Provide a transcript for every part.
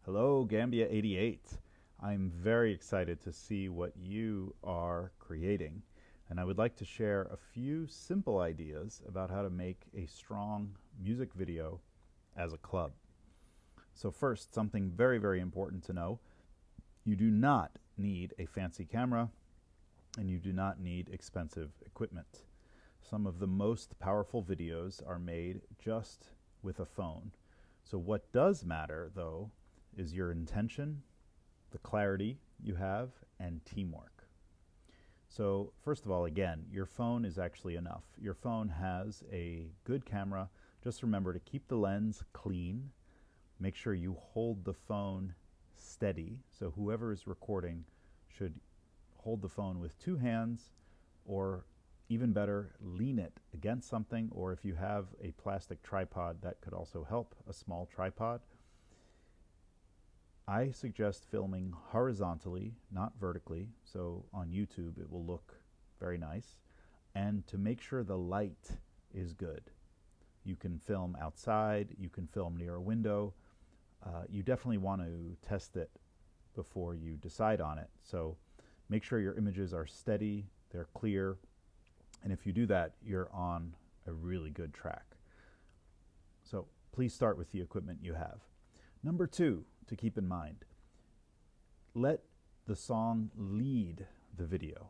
Hello, Gambia88. I'm very excited to see what you are creating, and I would like to share a few simple ideas about how to make a strong music video as a club. So first, something very, very important to know. You do not need a fancy camera, and you do not need expensive equipment. Some of the most powerful videos are made just with a phone. So what does matter, though, is your intention, the clarity you have, and teamwork. So first of all, again, your phone is actually enough. Your phone has a good camera. Just remember to keep the lens clean. Make sure you hold the phone steady. So whoever is recording should hold the phone with two hands, or even better, lean it against something, or if you have a plastic tripod, that could also help, a small tripod. I suggest filming horizontally, not vertically, so on YouTube it will look very nice, and to make sure the light is good. You can film outside, you can film near a window. You definitely want to test it before you decide on it. So make sure your images are steady, they're clear, and if you do that, you're on a really good track. So please start with the equipment you have. Number two, to keep in mind, let the song lead the video.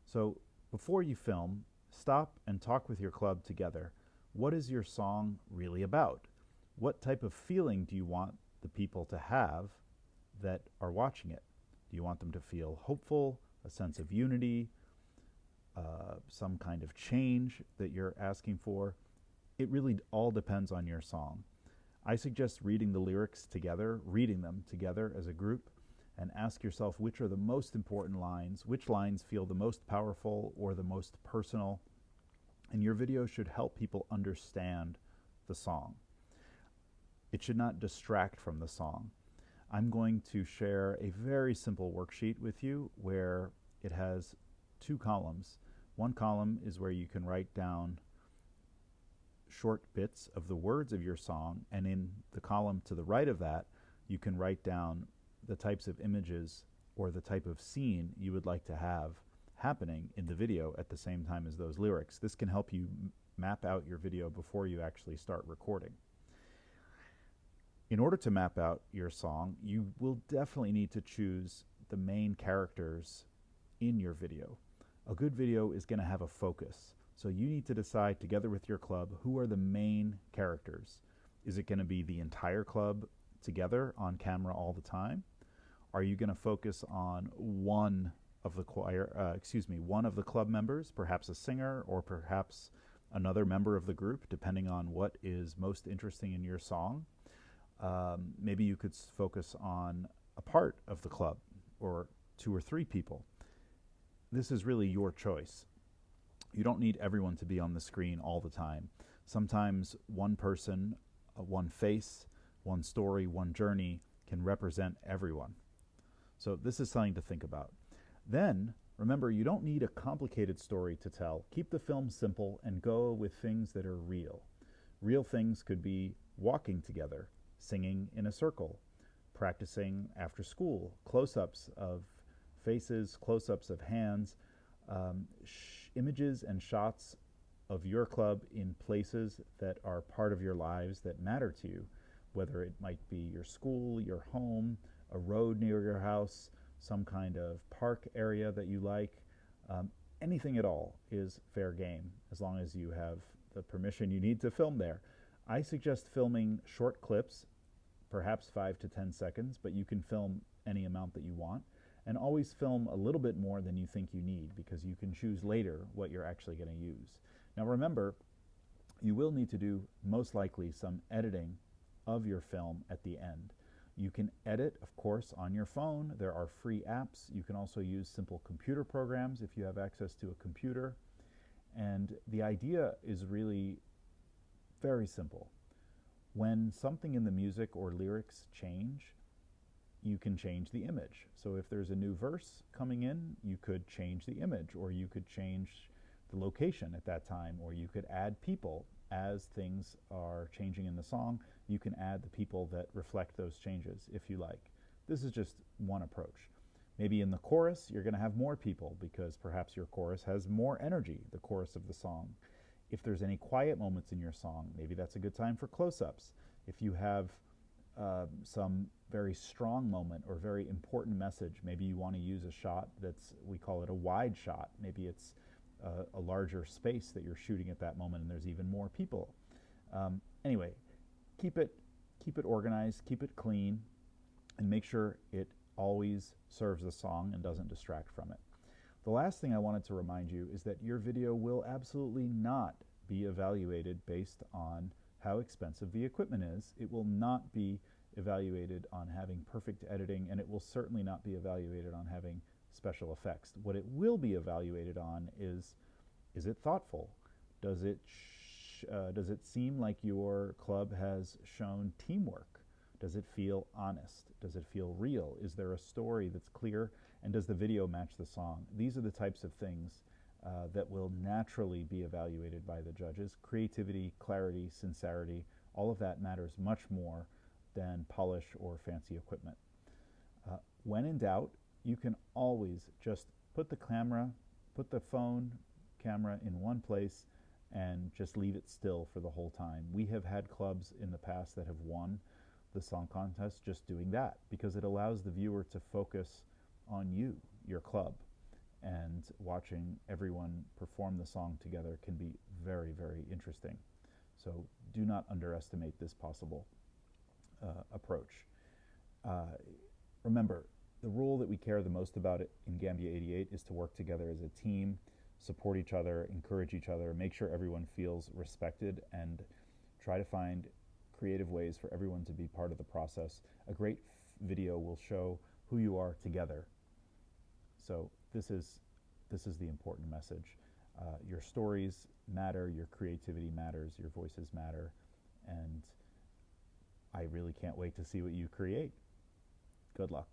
So before you film, stop and talk with your club together. What is your song really about? What type of feeling do you want the people to have that are watching it? Do you want them to feel hopeful, a sense of unity, some kind of change that you're asking for? It really all depends on your song. I suggest reading the lyrics together, reading them together as a group, and ask yourself which are the most important lines, which lines feel the most powerful or the most personal, and your video should help people understand the song. It should not distract from the song. I'm going to share a very simple worksheet with you where it has two columns. One column is where you can write down short bits of the words of your song, and in the column to the right of that you can write down the types of images or the type of scene you would like to have happening in the video at the same time as those lyrics. This can help you map out your video before you actually start recording. In order to map out your song, you will definitely need to choose the main characters in your video. A good video is going to have a focus. So you need to decide together with your club who are the main characters. Is it going to be the entire club together on camera all the time? Are you going to focus on one of the one of the club members, perhaps a singer or perhaps another member of the group, depending on what is most interesting in your song? Maybe you could focus on a part of the club or two or three people. This is really your choice. You don't need everyone to be on the screen all the time. Sometimes one person, one face, one story, one journey can represent everyone. So this is something to think about. Then, remember, you don't need a complicated story to tell. Keep the film simple and go with things that are real. Real things could be walking together, singing in a circle, practicing after school, close-ups of faces, close-ups of hands, images and shots of your club in places that are part of your lives that matter to you, whether it might be your school, your home, a road near your house, some kind of park area that you like. Anything at all is fair game as long as you have the permission you need to film there. I suggest filming short clips, perhaps 5 to 10 seconds, but you can film any amount that you want. And always film a little bit more than you think you need, because you can choose later what you're actually going to use. Now remember, you will need to do most likely some editing of your film at the end. You can edit, of course, on your phone. There are free apps. You can also use simple computer programs if you have access to a computer. And the idea is really very simple. When something in the music or lyrics change, you can change the image. So if there's a new verse coming in, you could change the image, or you could change the location at that time, or you could add people as things are changing in the song. you can add the people that reflect those changes if you like. This is just one approach. Maybe in the chorus, you're going to have more people because perhaps your chorus has more energy, the chorus of the song. If there's any quiet moments in your song, maybe that's a good time for close-ups. If you have some very strong moment or very important message, maybe you want to use a shot that's, we call it a wide shot. Maybe it's a larger space that you're shooting at that moment and there's even more people. Anyway, keep it organized, keep it clean, and make sure it always serves the song and doesn't distract from it. The last thing I wanted to remind you is that your video will absolutely not be evaluated based on how expensive the equipment is. It will not be evaluated on having perfect editing, and it will certainly not be evaluated on having special effects. What it will be evaluated on is it thoughtful? Does it seem like your club has shown teamwork? Does it feel honest? Does it feel real? Is there a story that's clear? And does the video match the song? These are the types of things that will naturally be evaluated by the judges. Creativity, clarity, sincerity, all of that matters much more than polish or fancy equipment. When in doubt, you can always just put the phone camera in one place and just leave it still for the whole time. We have had clubs in the past that have won the song contest just doing that, because it allows the viewer to focus on you, your club, and watching everyone perform the song together can be very, very interesting. So do not underestimate this possible approach. Remember, the rule that we care the most about it in Gambia88 is to work together as a team, support each other, encourage each other, make sure everyone feels respected, and try to find creative ways for everyone to be part of the process. A great video will show who you are together. So this is the important message. Your stories matter, your creativity matters, your voices matter, and I really can't wait to see what you create. Good luck.